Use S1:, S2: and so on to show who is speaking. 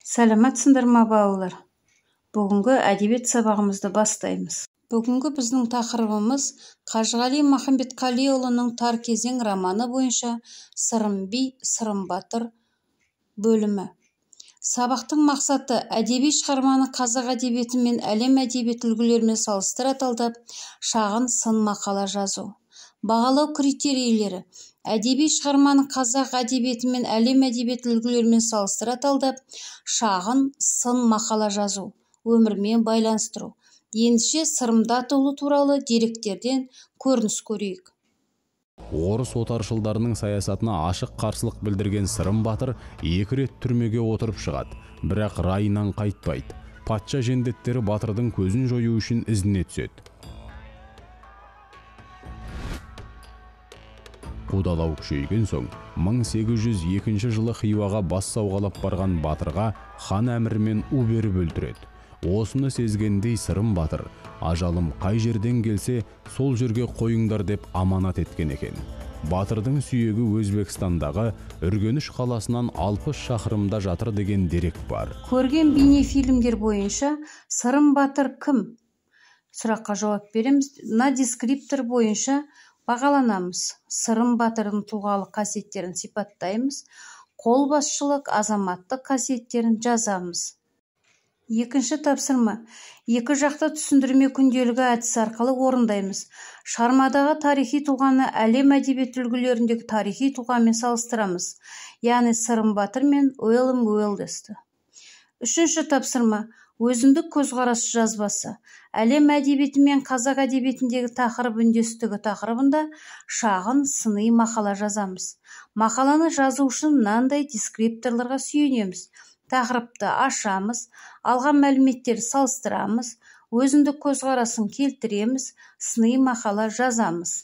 S1: Сәлеметсіңдер ма балалар? Бүгінгі әдебиет сабағымызды бастаймыз. Бүгінгі біздің тақырыбымыз Қажығали Махамбетқалиұлының Тар кезең романы бойынша Сырым би, Сырым батыр бөлімі. Сабақтың мақсаты әдеби шығарманы қазақ әдебиеті мен әлем әдебиет үлгілерімен салыстыра талдап, шағын сын мақала жазу. Бағалау критерийлері: әдеби шығарманы қазақ әдебиеті мен әлем әдебиет үлгілерімен салыстыра талдап, шағын сын мақала жазу, өмірмен байланыстыру. Ендеше Сырымда атаулы туралы деректерден көрініс көрейік.
S2: Орыс отаршылдарының саясатына ашық қарсылық білдірген Сырым батыр 2 рет түрмеге отырып шығады, бірақ райынан қайтпайды. Патша жендеттері батырдың көзін жою үшін ізіне түседі. Қудалау күшейген соң 1802 жылы Хиуаға бас сауғалап барған батырға хан әмірімен у беріп өлтіреді. Осыны сезгендей Сырым батыр, ажалым қай жерден келсе, сол жерге қойыңдар деп аманат еткен екен. Батырдың сүйегі Өзбекстандағы Үргеніш қаласынан 60 шақырымда жатыр деген дерек бар.
S1: Көрген бейнефильмдер бойынша Сырым батыр кім? Сұраққа жауап береміз. Мына дескриптор бойынша бағаланамыз. Сырым батырдың тұлғалық қасиеттерін сипаттаймыз. Қолбасшылық, азаматтық қасиеттерін жазамыз. Екінші тапсырма: екі жақты түсіндірме күнделігі әдісі арқылы орындаймыз. Шығармадағы тарихи тұлғаны әлем әдебиет үлгілеріндегі тарихи тұлғамен салыстырамыз. Яғни Сырым батыр мен Уильям Уэллсті. Үшінші тапсырма: өзіндік көзқарас жазбасы. Әлем әдебиеті мен қазақ әдебиетіндегі тақырып үндестігі тақырыбында шағын сыни мақала жазамыз. Мақаланы жазу үшін мынандай дескрипторларға сүйенеміз. Тақырыпты ашамыз, алған мәліметтерді салыстырамыз, өзіндік көзқарасын келтіреміз, сыни мақала жазамыз.